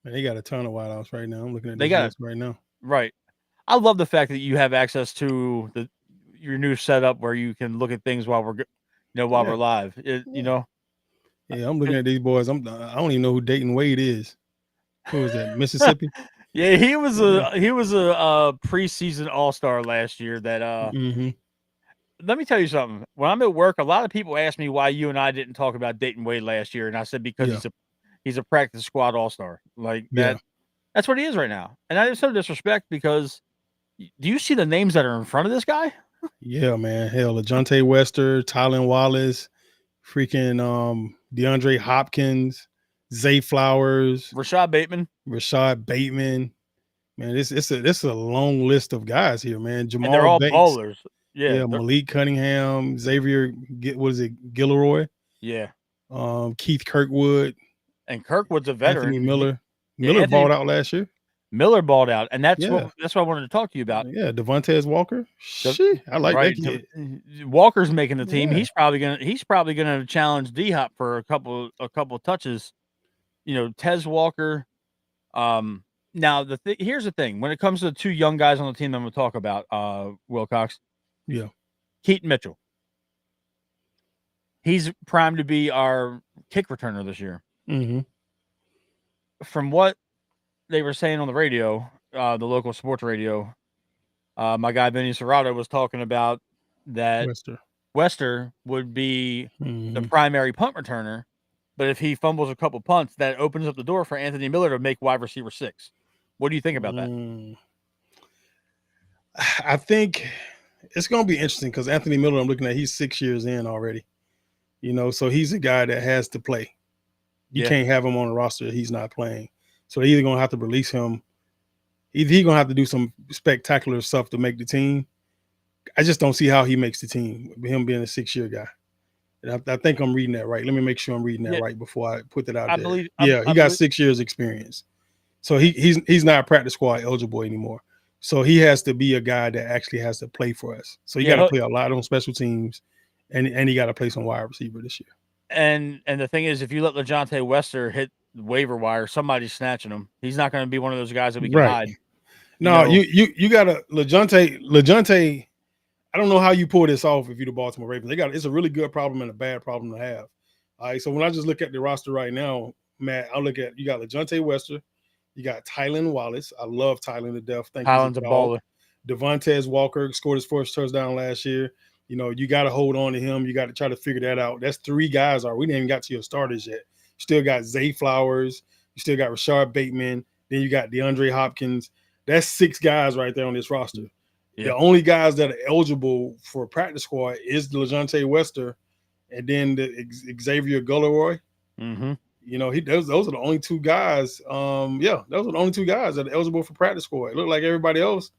Man, they got a ton of wideouts right now. I'm looking at They this got list right now. right. I love the fact that you have access to your new setup where you can look at things while we're while Yeah. we're live. Yeah, I'm looking at these boys. I don't even know who Dayton Wade is. Who is that? Mississippi? Yeah, he was a preseason all-star last year that let me tell you something. When I'm at work, a lot of people ask me why you and I didn't talk about Dayton Wade last year, and I said because he's a practice squad all-star. Like that. That's what he is right now. And that is so disrespect because do you see the names that are in front of this guy? Yeah, man. Hell, LeJohntay Wester, Tylan Wallace, freaking DeAndre Hopkins, Zay Flowers, Rashad Bateman. Man, it's a long list of guys here, man. Jamal And they're all Banks, ballers. Yeah. Malik Cunningham, Xavier, Gilroy? Yeah. Keith Kirkwood. And Kirkwood's a veteran. Anthony Miller. Miller balled out last year. Miller balled out, and that's what I wanted to talk to you about. Yeah, Devontae Walker. I like that kid. Walker's making the team. Yeah. He's probably gonna challenge D-Hop for a couple of touches. Tez Walker. Now here's the thing. When it comes to the 2 young guys on the team that I'm gonna talk about, Wilcox. Yeah. Keaton Mitchell. He's primed to be our kick returner this year. Mm-hmm. From what they were saying on the radio, the local sports radio, my guy Vinny Serrato was talking about that Wester would be the primary punt returner, but if he fumbles a couple punts, that opens up the door for Anthony Miller to make wide receiver 6. What do you think about that? I think it's going to be interesting because Anthony Miller, I'm looking at, he's 6 years in already. So he's a guy that has to play. You can't have him on the roster if he's not playing. So they're either going to have to release him. Either he's going to have to do some spectacular stuff to make the team. I just don't see how he makes the team, him being a 6-year guy. And I think I'm reading that right. Let me make sure I'm reading that right before I put that out there. He got 6 years experience. So he's not practice squad eligible anymore. So he has to be a guy that actually has to play for us. So he got to play a lot on special teams, and he got to play some wide receiver this year. And the thing is, if you let LeJohntay Wester hit the waiver wire, somebody's snatching him. He's not going to be one of those guys that we can hide. No, you got to LeJohntay. I don't know how you pull this off if you're the Baltimore Ravens. It's a really good problem and a bad problem to have. All right, so when I just look at the roster right now, Matt, I'll look at you got LeJohntay Wester, you got Tylan Wallace. I love Tylan to death. Tylan's a baller. Devontae Walker scored his first touchdown last year. You got to hold on to him. You got to try to figure that out. That's 3 guys. We didn't even got to your starters yet. You still got Zay Flowers. You still got Rashad Bateman. Then you got DeAndre Hopkins. That's 6 guys right there on this roster. Yeah. The only guys that are eligible for practice squad is the LeJohntay Wester and then the Xavier Gilroy. Mm-hmm. Those are the only 2 guys. Those are the only 2 guys that are eligible for practice squad. It looked like everybody else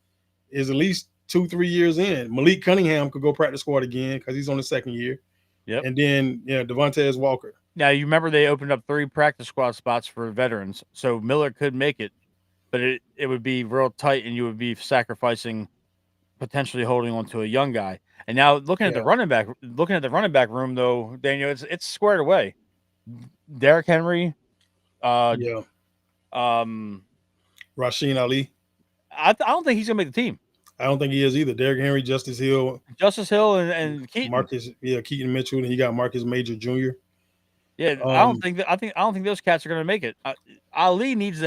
is at least 2-3 years in. Malik Cunningham could go practice squad again because he's on the 2nd year. Yep. And then Devontae Walker. Now you remember they opened up 3 practice squad spots for veterans, so Miller could make it, but it would be real tight, and you would be sacrificing, potentially holding on to a young guy. And now looking at the running back room, though, Daniel, it's squared away. Derrick Henry, Rasheen Ali. I don't think he's gonna make the team. I don't think he is either. Derrick Henry, Justice Hill, and Keaton. Marcus, Keaton Mitchell, and you got Marcus Major Jr. Yeah, I don't think those cats are gonna make it. Ali's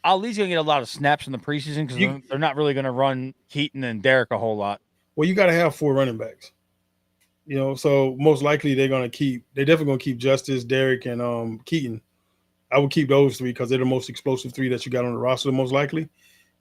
gonna get a lot of snaps in the preseason because they're not really gonna run Keaton and Derrick a whole lot. Well, you got to have 4 running backs. So most likely they're definitely gonna keep Justice, Derek, and Keaton. I would keep those 3 because they're the most explosive 3 that you got on the roster. Most likely,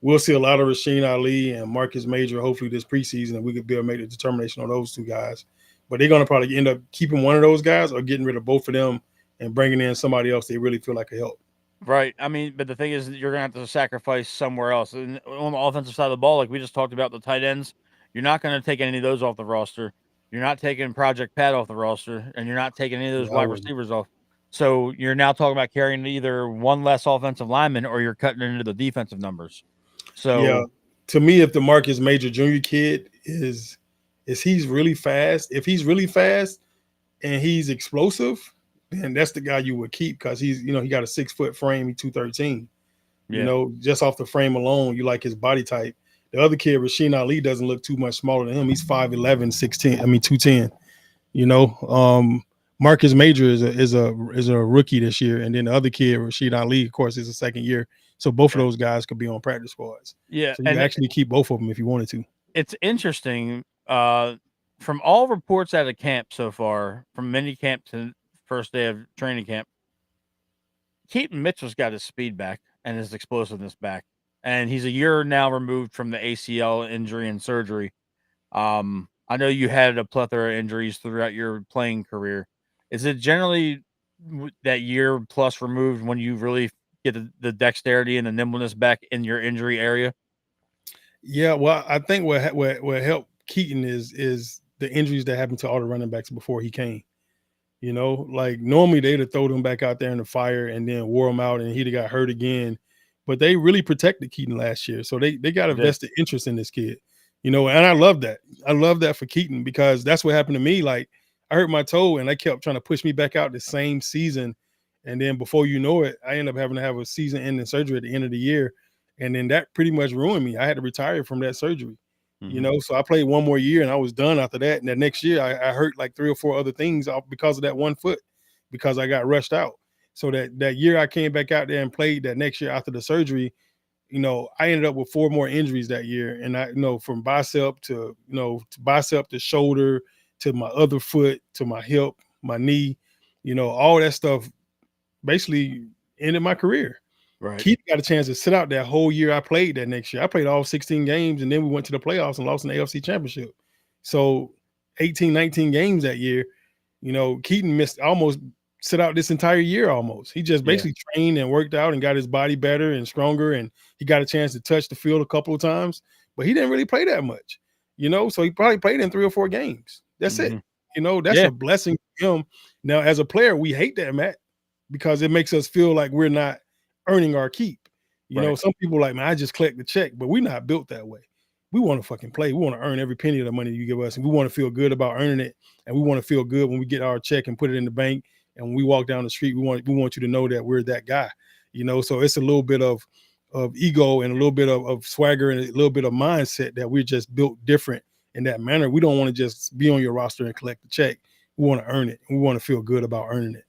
we'll see a lot of Rasheen Ali and Marcus Major hopefully this preseason, and we could be able to make a determination on those 2 guys. But they're gonna probably end up keeping one of those guys or getting rid of both of them and bringing in somebody else they really feel like could help. Right. I mean, but the thing is, you're gonna have to sacrifice somewhere else. And on the offensive side of the ball, like we just talked about, the tight ends, you're not gonna take any of those off the roster. You're not taking Project Pat off the roster, and you're not taking any of those wide receivers off. So you're now talking about carrying either one less offensive lineman or you're cutting into the defensive numbers. So yeah, to me, if the Marcus Major Jr. kid is he's really fast, if he's really fast and he's explosive, then that's the guy you would keep because he's he got a 6-foot frame, he's 213. Just off the frame alone, you like his body type. The other kid, Rasheen Ali, doesn't look too much smaller than him. He's 5'11", 6'10", 210. Marcus Major is a rookie this year, and then the other kid, Rasheen Ali, of course, is a second year. So both of those guys could be on practice squads. Yeah, so you can actually keep both of them if you wanted to. It's interesting. From all reports out of camp so far, from mini camp to first day of training camp, Keaton Mitchell's got his speed back and his explosiveness back, and he's a year now removed from the ACL injury and surgery. I know you had a plethora of injuries throughout your playing career. Is it generally that year plus removed when you really get the dexterity and the nimbleness back in your injury area? Yeah, well, I think what helped Keaton is the injuries that happened to all the running backs before he came. Like normally they'd have thrown him back out there in the fire and then wore him out and he'd have got hurt again. But they really protected Keaton last year. So they got a vested interest in this kid. And I love that. I love that for Keaton because that's what happened to me. Like I hurt my toe and they kept trying to push me back out the same season. And then before you know it, I ended up having to have a season-ending surgery at the end of the year. And then that pretty much ruined me. I had to retire from that surgery. So I played one more year and I was done after that. And that next year I hurt like 3 or 4 other things because of that one foot, because I got rushed out. So that year I came back out there and played that next year after the surgery, I ended up with 4 more injuries that year. And I, from bicep to shoulder, to my other foot, to my hip, my knee, all that stuff basically ended my career. Right. Keith got a chance to sit out that whole year I played that next year. I played all 16 games, and then we went to the playoffs and lost in the AFC Championship. So 18, 19 games that year, Keaton almost sit out this entire year almost. He just basically trained and worked out and got his body better and stronger, and he got a chance to touch the field a couple of times, but he didn't really play that much, so he probably played in 3 or 4 games. That's it. That's a blessing for him. Now, as a player, we hate that, Matt, because it makes us feel like we're not earning our keep. Some people like, man, I just collect the check, but we're not built that way. We want to fucking play. We want to earn every penny of the money you give us, and we want to feel good about earning it, and we want to feel good when we get our check and put it in the bank, and when we walk down the street, we want you to know that we're that guy. So it's a little bit of ego and a little bit of swagger and a little bit of mindset that we're just built different in that manner. We don't want to just be on your roster and collect the check. We want to earn it, and we want to feel good about earning it.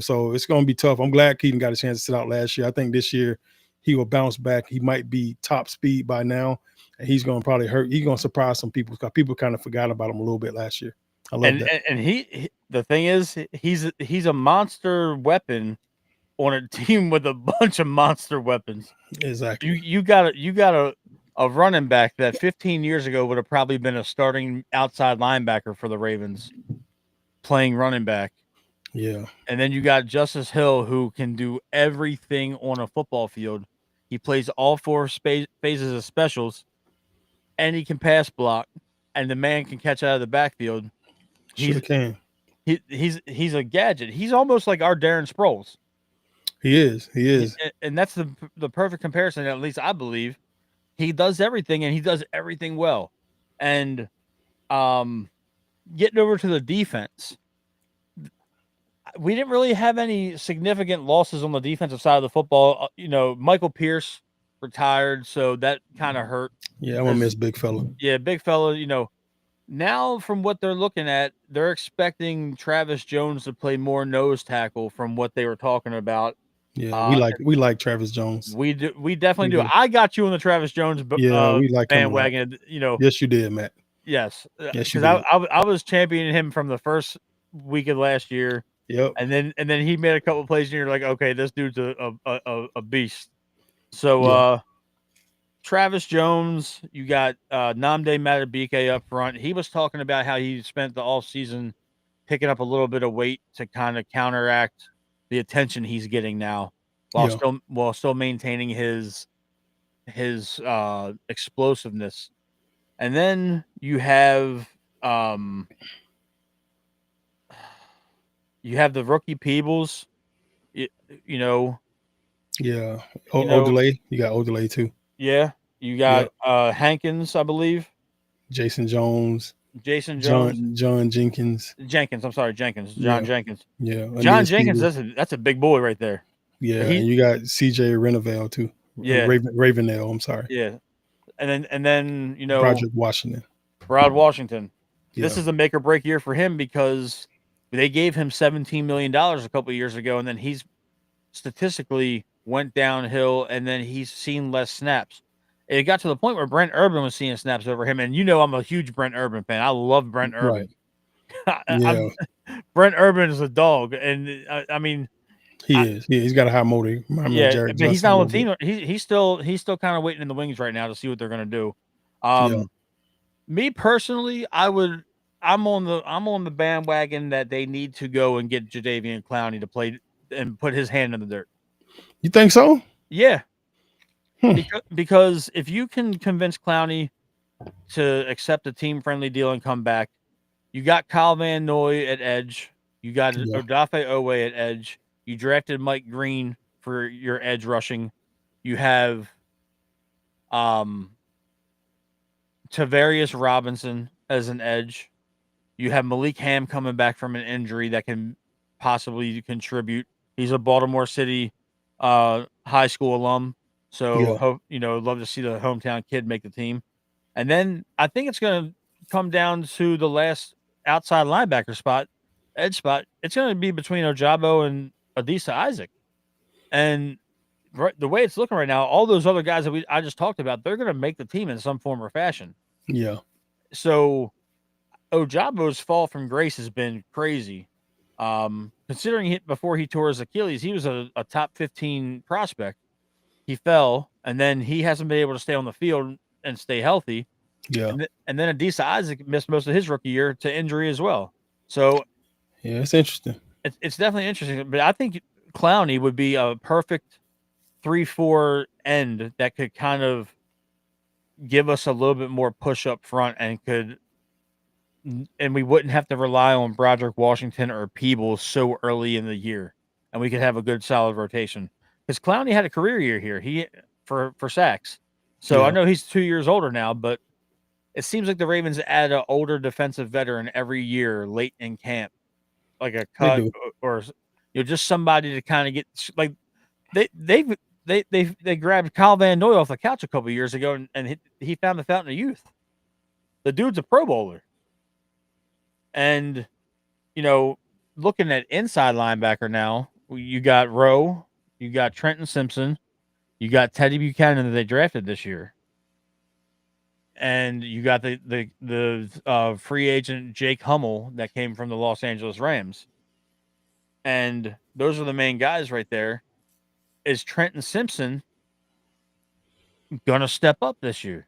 So it's going to be tough. I'm glad Keaton got a chance to sit out last year. I think this year he will bounce back. He might be top speed by now, and he's going to probably hurt. He's going to surprise some people because people kind of forgot about him a little bit last year. I love that. And he the thing is, he's a monster weapon on a team with a bunch of monster weapons. Exactly. You got a running back that 15 years ago would have probably been a starting outside linebacker for the Ravens, playing running back. Yeah. And then you got Justice Hill, who can do everything on a football field. He plays all 4 phases of specials, and he can pass block, and the man can catch out of the backfield. He's a gadget. He's almost like our Darren Sproles. He is. And that's the perfect comparison, at least I believe. He does everything, and he does everything well. And getting over to the defense, we didn't really have any significant losses on the defensive side of the football. Michael Pierce retired, so that kind of hurt. Yeah, I'm gonna miss big fella. Yeah, big fella. Now from what they're looking at, they're expecting Travis Jones to play more nose tackle from what they were talking about. Yeah, we like Travis Jones. We definitely do. I got you on the Travis Jones we like bandwagon. Yes, you did, Matt. Yes, Yes, you because did. I was championing him from the first week of last year, Yep. and then he made a couple plays, and you're like, okay, this dude's a beast. So Yeah. Travis Jones, you got Nnamdi Madubuike up front. He was talking about how he spent the off season picking up a little bit of weight to kind of counteract the attention he's getting now, Yeah. while still maintaining his explosiveness. And then um you have the rookie Peebles, you, you know, Yeah. you know, Odelay. You got Odelay too. yeah, you got Yep. Hankins, I believe, Jason Jones, Jason Jones, John Jenkins. Jenkins. I'm sorry, Jenkins, John Yeah. Jenkins. Yeah. John Aeneas Jenkins, Peebles. that's a big boy right there. Yeah. And He you got CJ Renovale too. yeah, Ravenel. I'm sorry. yeah. And then Broderick Washington. Rod Washington. This Yeah. is a make or break year for him because they gave him $17 million a couple of years ago, and then he's statistically went downhill, and then he's seen less snaps. It got to the point where Brent Urban was seeing snaps over him, and I'm a huge Brent Urban fan. I love Brent Right. Urban. Yeah. Brent Urban is a dog, and I mean, He is. Yeah. He's got a high motor. I mean, yeah, Jared but he's Johnson a not on little the bit. team. He's still kind of waiting in the wings right now to see what they're gonna do. Yeah. Me personally, I'm on the bandwagon that they need to go and get Jadeveon Clowney to play and put his hand in the dirt. You think so? Yeah, Hmm. because if you can convince Clowney to accept a team friendly deal and come back, you got Kyle Van Noy at edge, you got Yeah. Odafe Owe at edge, you drafted Mike Green for your edge rushing, you have Tavarius Robinson as an edge. You have Malik Ham coming back from an injury that can possibly contribute. He's a Baltimore City high school alum, so Yeah. love to see the hometown kid make the team. And then I think it's going to come down to the last outside linebacker spot, edge spot. It's going to be between Ojabo and Adisa Isaac. And the way it's looking right now, all those other guys that I just talked about, they're going to make the team in some form or fashion. Yeah. So Ojabo's fall from grace has been crazy. Considering before he tore his Achilles, he was a top 15 prospect. He fell, and then he hasn't been able to stay on the field and stay healthy. Yeah. And then Adisa Isaac missed most of his rookie year to injury as well. So yeah, it's interesting. It's definitely interesting. But I think Clowney would be a perfect 3-4 end that could kind of give us a little bit more push up front and we wouldn't have to rely on Broderick Washington or Peebles so early in the year, and we could have a good solid rotation. Because Clowney had a career year here, for sacks. So I know he's 2 years older now, but it seems like the Ravens add an older defensive veteran every year late in camp, like a cut or just somebody to kind of get like they grabbed Kyle Van Noy off the couch a couple of years ago, and he found the fountain of youth. The dude's a Pro Bowler. And, looking at inside linebacker now, you got Rowe, you got Trenton Simpson, you got Teddy Buchanan that they drafted this year, and you got the free agent Jake Hummel that came from the Los Angeles Rams. And those are the main guys right there. Is Trenton Simpson gonna step up this year?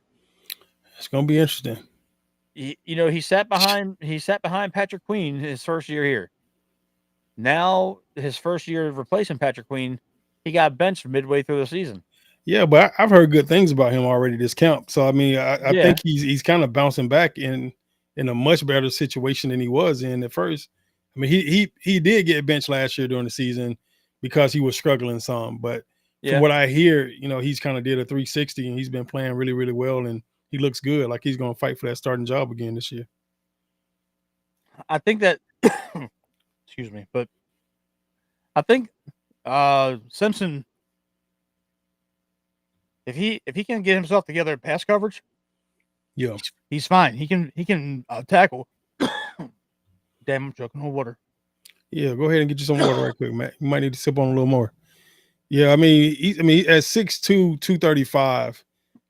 It's gonna be interesting. He sat behind Patrick Queen his first year here. Now his first year of replacing Patrick Queen, he got benched midway through the season. Yeah, but I've heard good things about him already this camp. So I mean, I think he's kind of bouncing back in a much better situation than he was in at first. I mean, he did get benched last year during the season because he was struggling some. But from what I hear, he's kind of did a 360 and he's been playing really, really well, and he looks good. Like he's going to fight for that starting job again this year. I think that, excuse me, but I think Simpson, if he can get himself together at pass coverage, yeah, he's fine. He can tackle. Damn, I'm choking on water. Yeah, go ahead and get you some water right quick, Matt. You might need to sip on a little more. Yeah, I mean, at 6'2", 235,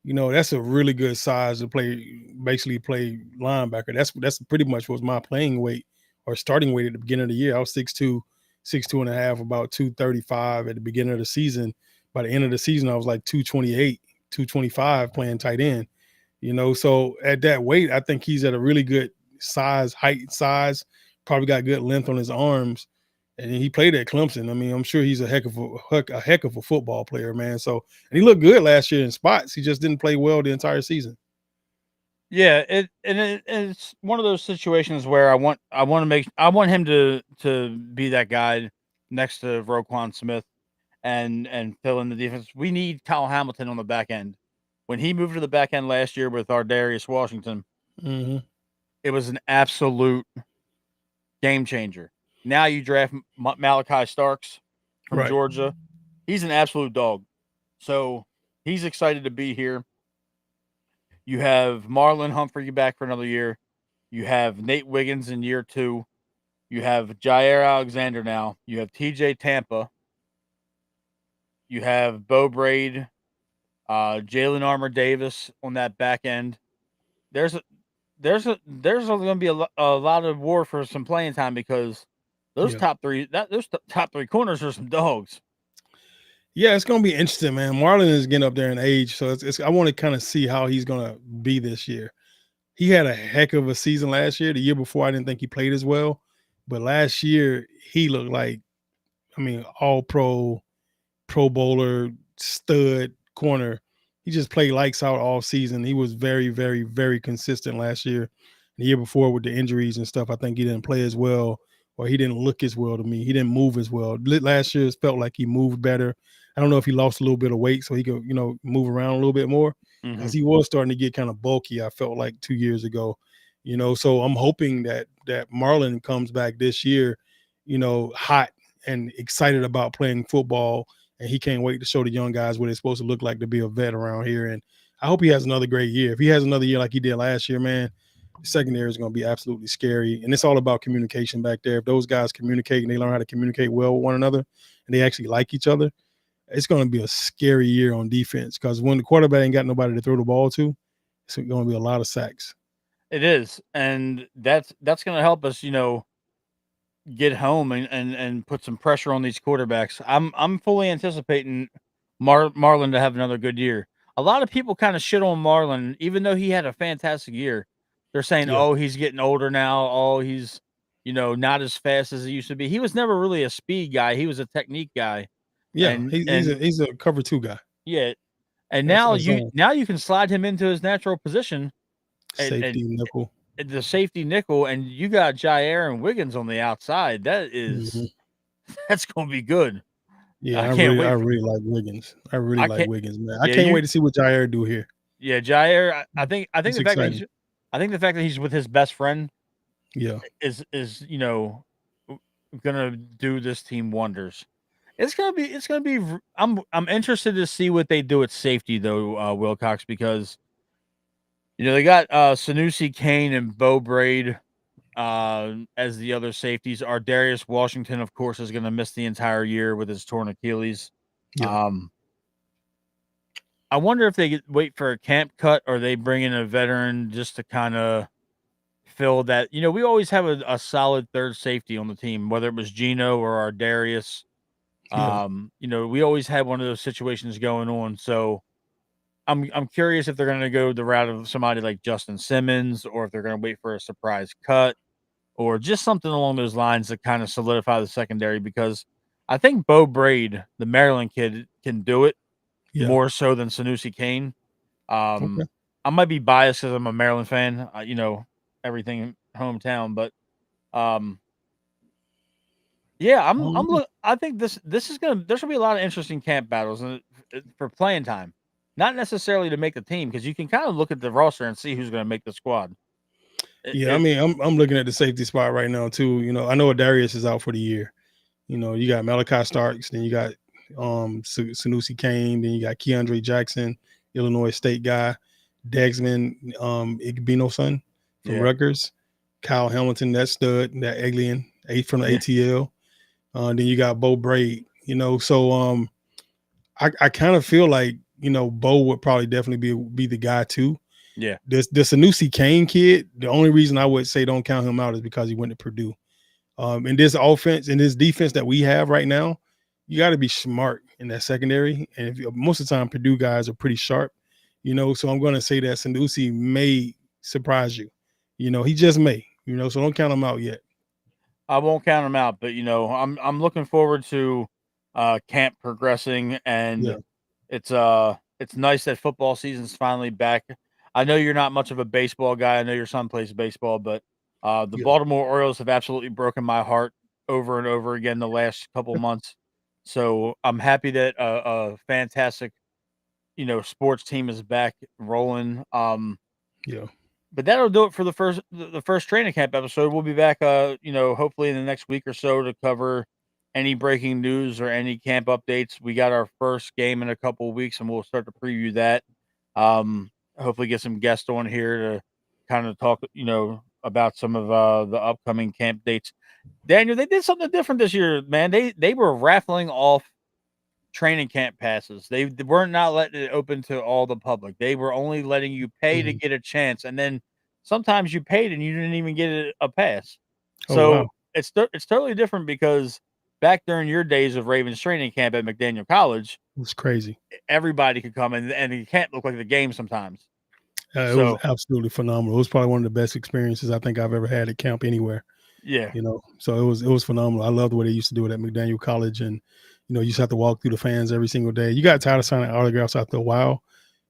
That's a really good size to basically play linebacker. That's pretty much was my playing weight or starting weight at the beginning of the year. I was 6'2", 6'2 and a half, about 235 at the beginning of the season. By the end of the season, I was like 228, 225 playing tight end. So at that weight, I think he's at a really good height size, probably got good length on his arms. And he played at Clemson. I mean, I'm sure he's a heck of a football player, man. So, and he looked good last year in spots. He just didn't play well the entire season. Yeah, it's one of those situations where I want him to be that guy next to Roquan Smith and fill in the defense. We need Kyle Hamilton on the back end. When he moved to the back end last year with Darius Washington, it was an absolute game changer. Now you draft Malachi Starks from Georgia. He's an absolute dog. So he's excited to be here. You have Marlon Humphrey back for another year. You have Nate Wiggins in year 2. You have Jair Alexander now. You have TJ Tampa. You have Bo Braid, Jalen Armour Davis on that back end. There's going to be a lot of war for some playing time because those top three corners are some dogs. Yeah, it's going to be interesting, man. Marlon is getting up there in age, so I want to kind of see how he's going to be this year. He had a heck of a season last year. The year before, I didn't think he played as well, but last year he looked like, all pro bowler, stud corner. He just played lights out all season. He was very, very, very consistent last year. The year before with the injuries and stuff, I think he didn't play as well, or he didn't look as well to me. He didn't move as well. Last year, it felt like he moved better. I don't know if he lost a little bit of weight so he could, move around a little bit more, because he was starting to get kind of bulky, I felt like 2 years ago. So I'm hoping that Marlon comes back this year, hot and excited about playing football, and he can't wait to show the young guys what it's supposed to look like to be a vet around here. And I hope he has another great year. If he has another year like he did last year, man, the secondary is going to be absolutely scary. And it's all about communication back there. If those guys communicate and they learn how to communicate well with one another and they actually like each other, it's going to be a scary year on defense, because when the quarterback ain't got nobody to throw the ball to, it's going to be a lot of sacks. It is. And that's going to help us, get home and put some pressure on these quarterbacks. I'm fully anticipating Marlon to have another good year. A lot of people kind of shit on Marlon, even though he had a fantastic year. They're saying, "Oh, he's getting older now. Oh, he's not as fast as he used to be." He was never really a speed guy. He was a technique guy. Yeah, he's a cover 2 guy. Yeah, and now you can slide him into his natural position, safety nickel. The safety nickel, and you got Jair and Wiggins on the outside. That is that's going to be good. Yeah, I really like Wiggins. I really like Wiggins, man. I can't wait to see what Jair do here. Yeah, Jair. I think the fact that he's with his best friend, is gonna do this team wonders. It's gonna be. I'm interested to see what they do at safety though, Wilcox, because they got Sanusi Kane and Bo Braid as the other safeties. Darius Washington, of course, is going to miss the entire year with his torn Achilles. Yeah. I wonder if they wait for a camp cut, or they bring in a veteran just to kind of fill that. We always have a solid third safety on the team, whether it was Gino or Darius. Yeah. We always had one of those situations going on. So I'm curious if they're going to go the route of somebody like Justin Simmons, or if they're going to wait for a surprise cut, or just something along those lines to kind of solidify the secondary, because I think Bo Braid, the Maryland kid, can do it more so than Sanusi Kane. Okay. I might be biased because I'm a Maryland fan, everything hometown, but I think this is there's gonna be a lot of interesting camp battles for playing time. Not necessarily to make the team, because you can kind of look at the roster and see who's going to make the squad. I'm looking at the safety spot right now too. I know Darius is out for the year. You got Malachi Starks, then you got Sanusi Kane, then you got Keandre Jackson, Illinois State guy, Degsman Igbino's son from Rutgers, Kyle Hamilton, that stud, that alien, 8 from the ATL. Then you got Bo Braid. So I kind of feel like Bo would probably definitely be the guy too. Yeah. The Sanusi Kane kid, the only reason I would say don't count him out is because he went to Purdue. In this offense, in this defense that we have right now, you got to be smart in that secondary. And most of the time, Purdue guys are pretty sharp, So I'm going to say that Sanusi may surprise you. He just may. So don't count him out yet. I won't count him out, but I'm looking forward to camp progressing, and it's nice that football season's finally back. I know you're not much of a baseball guy. I know your son plays baseball, but the Baltimore Orioles have absolutely broken my heart over and over again the last couple months. So I'm happy that a fantastic, sports team is back rolling. But that'll do it for the first training camp episode. We'll be back, hopefully in the next week or so to cover any breaking news or any camp updates. We got our first game in a couple of weeks, and we'll start to preview that. Hopefully get some guests on here to kind of talk, about some of the upcoming camp dates. Daniel, they did something different this year, man. They were raffling off training camp passes. They weren't not letting it open to all the public. They were only letting you pay to get a chance, and then sometimes you paid and you didn't even get a pass. So it's totally different because back during your days of Ravens training camp at McDaniel College, it was crazy. Everybody could come and it can't look like the game sometimes. It was absolutely phenomenal. It was probably one of the best experiences I think I've ever had at camp anywhere. Yeah. So it was phenomenal. I love the way they used to do it at McDaniel College, and you just have to walk through the fans every single day. You got tired of signing autographs after a while,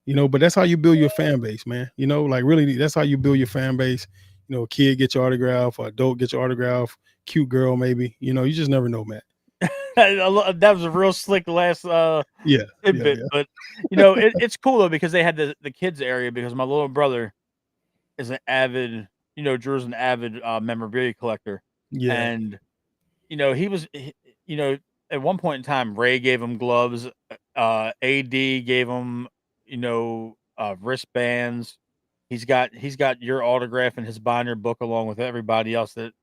but that's how you build your fan base, man. Like really, that's how you build your fan base. A kid get your autograph, or adult get your autograph, cute girl maybe. You just never know, Matt. That was a real slick last tidbit. But it's cool though because they had the kids area because my little brother is an avid, Drew's an avid memorabilia collector. Yeah. And he was at one point in time, Ray gave him gloves, AD gave him, wristbands. He's got your autograph in his binder book along with everybody else that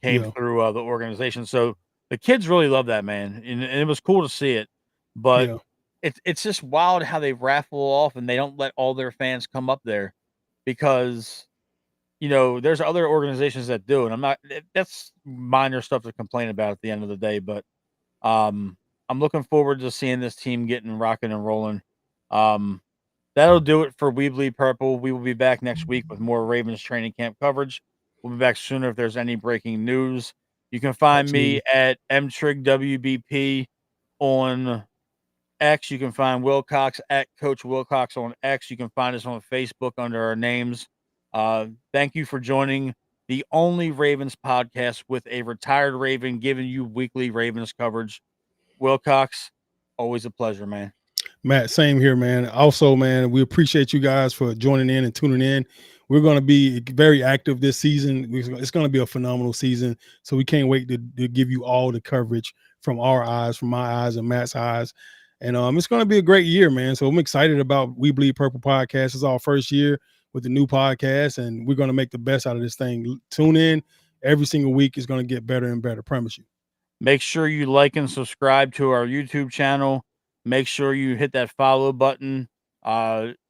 came through the organization. So the kids really love that, man, and it was cool to see it. But it's just wild how they raffle off and they don't let all their fans come up there because there's other organizations that do, and that's minor stuff to complain about at the end of the day. But I'm looking forward to seeing this team getting rocking and rolling. That'll do it for We Bleed Purple. We will be back next week with more Ravens training camp coverage. We'll be back sooner if there's any breaking news. You can find me at mtrigwbp on X. You can find Wilcox at Coach Wilcox on X. You can find us on Facebook under our names. Thank you for joining the only Ravens podcast with a retired Raven giving you weekly Ravens coverage. Wilcox, always a pleasure, man. Matt, same here, man. Also, man, we appreciate you guys for joining in and tuning in. We're going to be very active this season. It's going to be a phenomenal season. So we can't wait to give you all the coverage from our eyes, from my eyes and Matt's eyes. And it's going to be a great year, man. So I'm excited about We Bleed Purple podcast. It's our first year with the new podcast, and we're going to make the best out of this thing. Tune in every single week. It's going to get better and better. Promise you. Make sure you like and subscribe to our YouTube channel. Make sure you hit that follow button.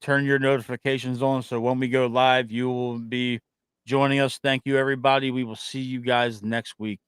Turn your notifications on so when we go live, you will be joining us. Thank you, everybody. We will see you guys next week.